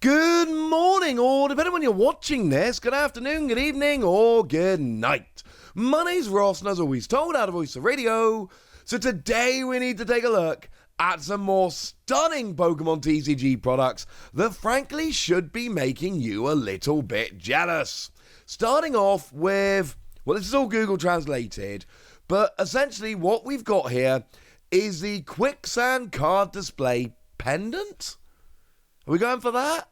Good morning, or depending on when you're watching this, good afternoon, good evening, or good night. My name's Ross, and as always told, out of Voice of Radio. So today we need to take a look at some more stunning Pokemon TCG products that frankly should be making you a little bit jealous. Starting off with, well, this is all Google translated, but essentially what we've got here is the Quicksand card display pendant. Are we going for that?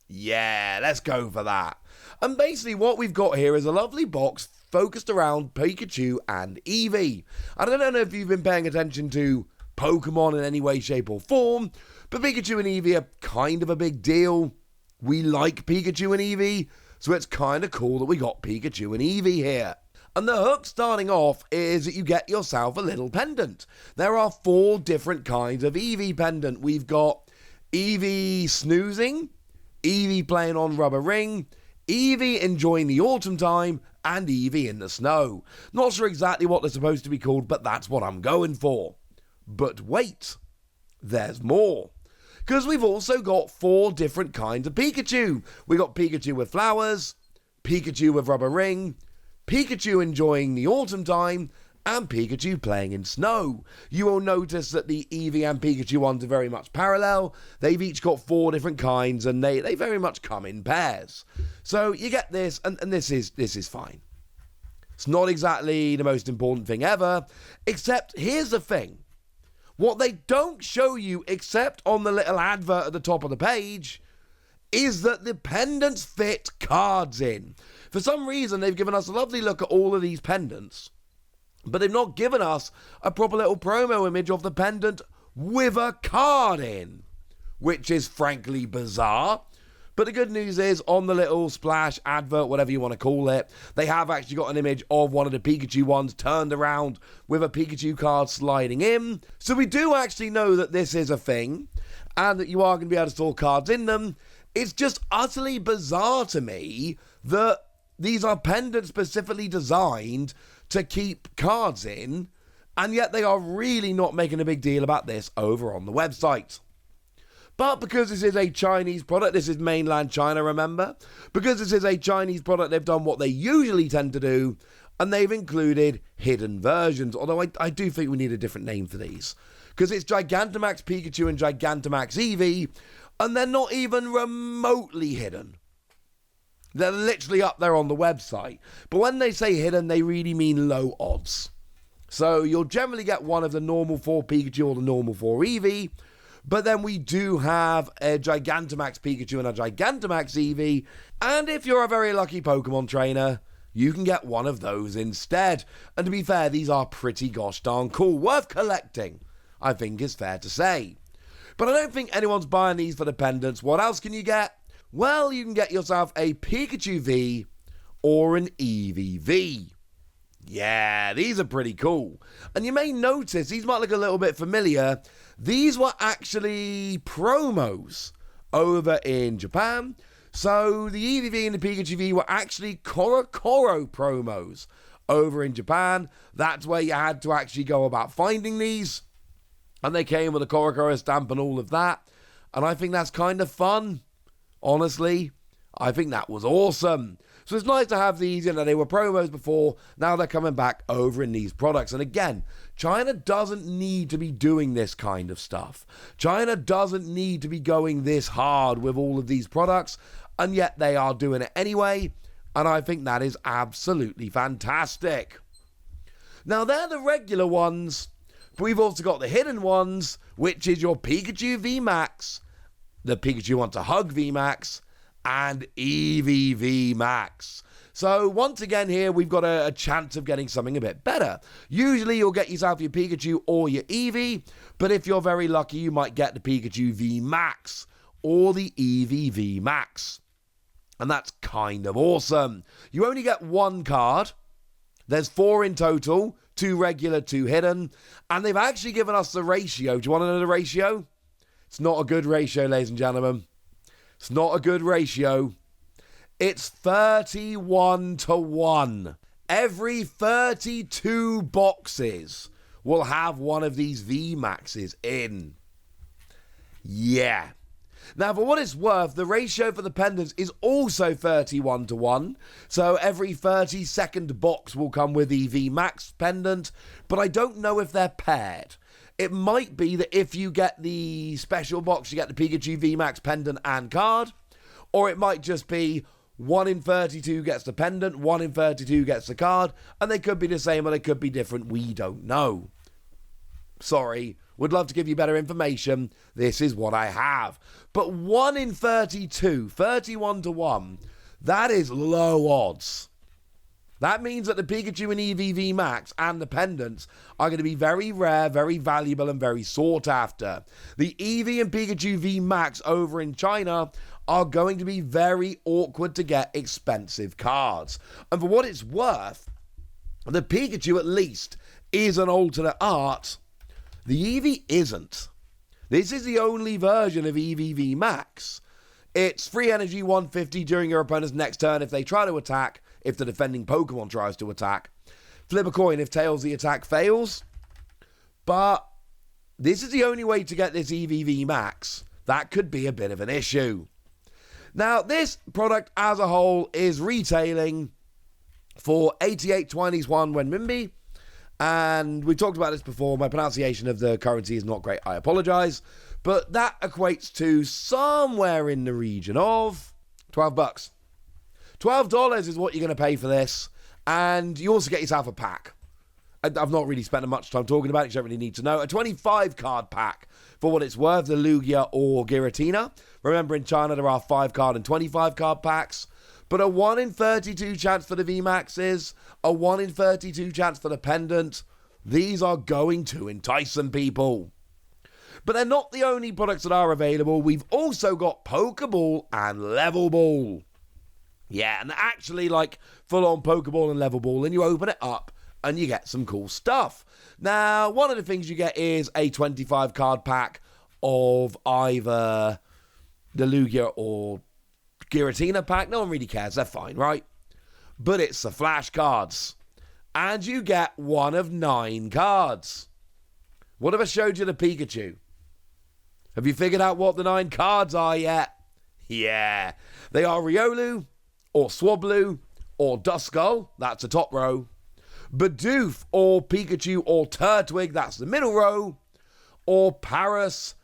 Yeah, let's go for that. And basically what we've got here is a lovely box focused around Pikachu and Eevee. And I don't know if you've been paying attention to Pokemon in any way, shape or form, but Pikachu and Eevee are kind of a big deal. We like Pikachu and Eevee, so it's kind of cool that we got Pikachu and Eevee here. And the hook starting off is that you get yourself a little pendant. There are 4 different kinds of Eevee pendant. We've got Eevee snoozing, Eevee playing on rubber ring, Eevee enjoying the autumn time, and Eevee in the snow. Not sure exactly what they're supposed to be called, but that's what I'm going for. But wait, there's more. Because we've also got 4 different kinds of Pikachu. We got Pikachu with flowers, Pikachu with rubber ring, Pikachu enjoying the autumn time, and Pikachu playing in snow. You will notice that the Eevee and Pikachu ones are very much parallel. They've each got 4 different kinds, and they very much come in pairs. So you get this, and this is fine. It's not exactly the most important thing ever, except here's the thing. What they don't show you, except on the little advert at the top of the page, is that the pendants fit cards in. For some reason, they've given us a lovely look at all of these pendants, but they've not given us a proper little promo image of the pendant with a card in, which is frankly bizarre. But the good news is, on the little splash advert, whatever you want to call it, they have actually got an image of one of the Pikachu ones turned around with a Pikachu card sliding in. So we do actually know that this is a thing, and that you are going to be able to store cards in them. It's just utterly bizarre to me that these are pendants specifically designed to keep cards in, and yet they are really not making a big deal about this over on the website. But because this is a Chinese product, this is mainland China, remember? Because this is a Chinese product, they've done what they usually tend to do, and they've included hidden versions, although I do think we need a different name for these. Because it's Gigantamax Pikachu and Gigantamax Eevee, and they're not even remotely hidden. They're literally up there on the website. But when they say hidden, they really mean low odds. So you'll generally get one of the normal 4 Pikachu or the normal 4 Eevee. But then we do have a Gigantamax Pikachu and a Gigantamax Eevee. And if you're a very lucky Pokemon trainer, you can get one of those instead. And to be fair, these are pretty gosh darn cool. Worth collecting, I think is fair to say. But I don't think anyone's buying these for the pendants. What else can you get? Well, you can get yourself a Pikachu V or an Eevee V. Yeah, these are pretty cool. And you may notice, these might look a little bit familiar. These were actually promos over in Japan. So the Eevee V and the Pikachu V were actually Korokoro promos over in Japan. That's where you had to actually go about finding these. And they came with a Korokoro stamp and all of that. And I think that's kind of fun. Honestly, I think that was awesome. So it's nice to have these, they were promos before, now they're coming back over in these products. And again, China doesn't need to be doing this kind of stuff. China doesn't need to be going this hard with all of these products, and yet they are doing it anyway, and I think that is absolutely fantastic. Now, they're the regular ones, but we've also got the hidden ones, which is your Pikachu VMAX, the Pikachu Wants a Hug VMAX, and Eevee VMAX. So once again here, we've got a chance of getting something a bit better. Usually you'll get yourself your Pikachu or your Eevee, but if you're very lucky, you might get the Pikachu VMAX or the Eevee VMAX. And that's kind of awesome. You only get 1 card. There's 4 in total, 2 regular, 2 hidden, and they've actually given us the ratio. Do you want to know the ratio? It's not a good ratio, ladies and gentlemen. It's not a good ratio. It's 31-1. Every 32 boxes will have one of these VMAXs in. Yeah. Now, for what it's worth, the ratio for the pendants is also 31-1. So every 30-second box will come with Eevee VMAX pendant, but I don't know if they're paired. It might be that if you get the special box, you get the Pikachu VMAX pendant and card, or it might just be 1 in 32 gets the pendant, 1 in 32 gets the card, and they could be the same or they could be different. We don't know. Sorry, would love to give you better information. This is what I have. But 1 in 32, 31-1, that is low odds. That means that the Pikachu and Eevee VMAX and the pendants are going to be very rare, very valuable, and very sought after. The Eevee and Pikachu VMAX over in China are going to be very awkward to get expensive cards. And for what it's worth, the Pikachu at least is an alternate art. The Eevee isn't. This is the only version of Eevee VMAX. It's free energy 150 during your opponent's next turn if they try to attack, if the defending Pokemon tries to attack. Flip a coin if tails the attack fails. But this is the only way to get this Eevee VMAX. That could be a bit of an issue. Now, this product as a whole is retailing for 88.20 renminbi. And we talked about this before. My pronunciation of the currency is not great. I apologize. But that equates to somewhere in the region of $12. $12 is what you're going to pay for this. And you also get yourself a pack. I've not really spent much time talking about it. You don't really need to know. A 25 card pack for what it's worth. The Lugia or Giratina. Remember, in China, there are 5 card and 25 card packs. But a 1 in 32 chance for the VMAXs, a 1 in 32 chance for the pendant. These are going to entice some people. But they're not the only products that are available. We've also got Poké Ball and Level Ball. Yeah, and actually like full-on Poké Ball and Level Ball, and you open it up and you get some cool stuff. Now, one of the things you get is a 25 card pack of either the Lugia or Giratina pack. No one really cares, they're fine, right? But it's the flash cards. And you get 1 of 9 cards. What if I showed you the Pikachu? Have you figured out what the 9 cards are yet? Yeah. They are Riolu, or Swablu, or Duskull, that's the top row. Bidoof, or Pikachu, or Turtwig, that's the middle row. Or Paras,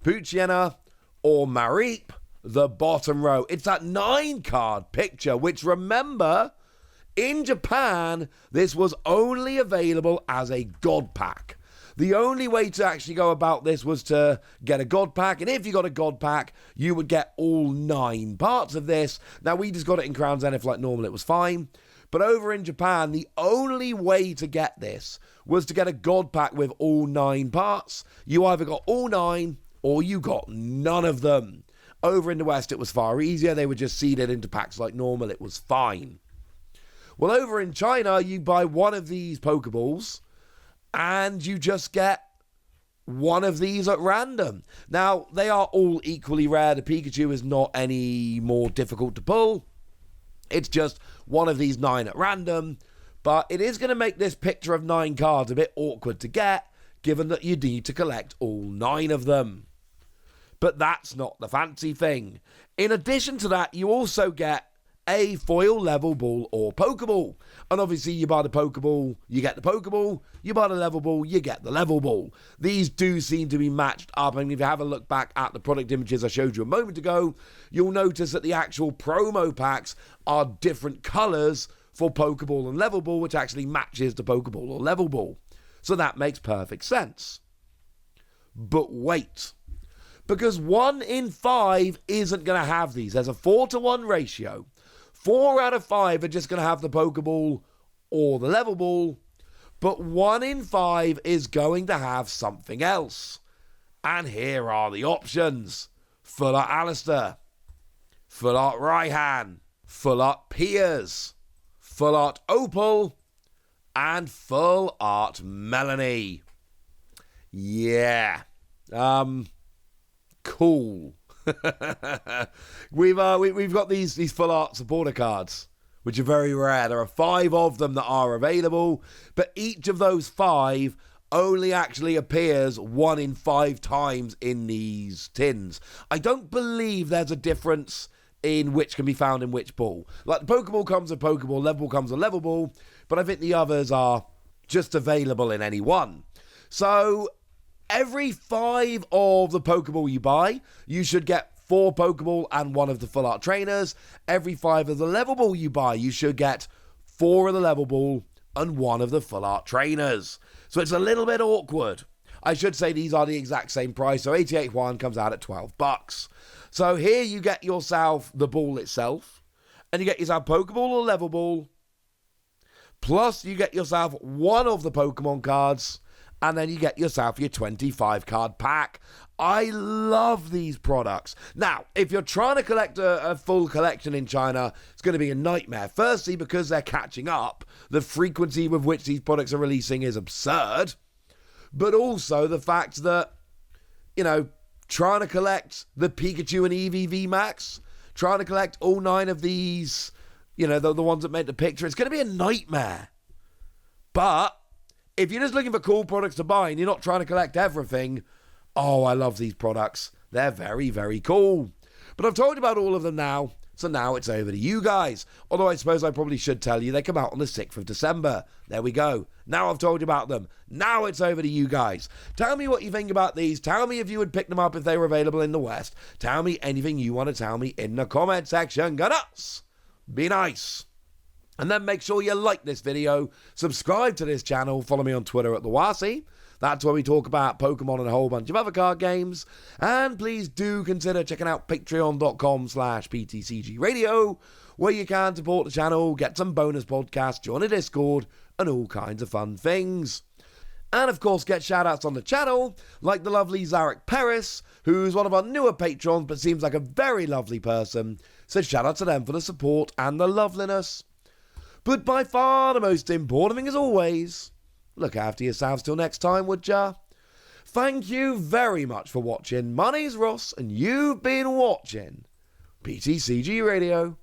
Poochyena, or Mareep, the bottom row. It's that 9 card picture, which, remember, in Japan, this was only available as a God pack. The only way to actually go about this was to get a God pack, and if you got a God pack, you would get all 9 parts of this. Now, we just got it in Crown Zenith like normal, it was fine. But over in Japan, the only way to get this was to get a God pack with all 9 parts. You either got all 9, or you got none of them. Over in the West, it was far easier. They were just seeded into packs like normal. It was fine. Well, over in China, you buy one of these Pokeballs, and you just get one of these at random. Now, they are all equally rare. The Pikachu is not any more difficult to pull. It's just one of these 9 at random. But it is going to make this picture of 9 cards a bit awkward to get, given that you need to collect all 9 of them. But that's not the fancy thing. In addition to that, you also get a foil level ball or Pokeball. And obviously you buy the Pokeball, you get the Pokeball. You buy the level ball, you get the level ball. These do seem to be matched up. And if you have a look back at the product images I showed you a moment ago, you'll notice that the actual promo packs are different colours for Pokeball and level ball, which actually matches the Pokeball or level ball. So that makes perfect sense. But wait. Because 1 in 5 isn't going to have these. There's a 4-to-1 ratio. 4 out of 5 are just going to have the Pokeball or the level ball. But 1 in 5 is going to have something else. And here are the options. Full Art Alistair. Full Art Raihan. Full Art Piers. Full Art Opal. And Full Art Melanie. Yeah. Cool. We've got these full art supporter cards, which are very rare. There are 5 of them that are available, but each of those 5 only actually appears 1 in 5 times in these tins. I don't believe there's a difference in which can be found in which ball. Like, the Pokeball comes with Pokeball, level ball comes with level ball, but I think the others are just available in any one. So every 5 of the Pokeball you buy, you should get 4 Pokeball and 1 of the full art trainers. Every 5 of the level ball you buy, you should get 4 of the level ball and 1 of the full art trainers. So it's a little bit awkward. I should say these are the exact same price. So 88 Yuan comes out at $12. So here you get yourself the ball itself, and you get yourself Pokeball or level ball, plus you get yourself 1 of the Pokemon cards, and then you get yourself your 25 card pack. I love these products. Now, if you're trying to collect a full collection in China, it's going to be a nightmare. Firstly, because they're catching up. The frequency with which these products are releasing is absurd. But also the fact that, trying to collect the Pikachu and Eevee VMAX, trying to collect all 9 of these, the ones that make the picture, it's going to be a nightmare. But if you're just looking for cool products to buy and you're not trying to collect everything, oh, I love these products. They're very, very cool. But I've told you about all of them now, so now it's over to you guys. Although I suppose I probably should tell you they come out on the 6th of December. There we go. Now I've told you about them. Now it's over to you guys. Tell me what you think about these. Tell me if you would pick them up if they were available in the West. Tell me anything you want to tell me in the comment section. Go nuts! Be nice. And then make sure you like this video, subscribe to this channel, follow me on Twitter at TheWasi. That's where we talk about Pokemon and a whole bunch of other card games. And please do consider checking out patreon.com/PTCG Radio, where you can support the channel, get some bonus podcasts, join a Discord, and all kinds of fun things. And of course, get shoutouts on the channel, like the lovely Zarek Paris, who's one of our newer patrons, but seems like a very lovely person. So shout out to them for the support and the loveliness. But by far the most important thing, as always, look after yourselves till next time, would ya? Thank you very much for watching. My name's Ross, and you've been watching PTCG Radio.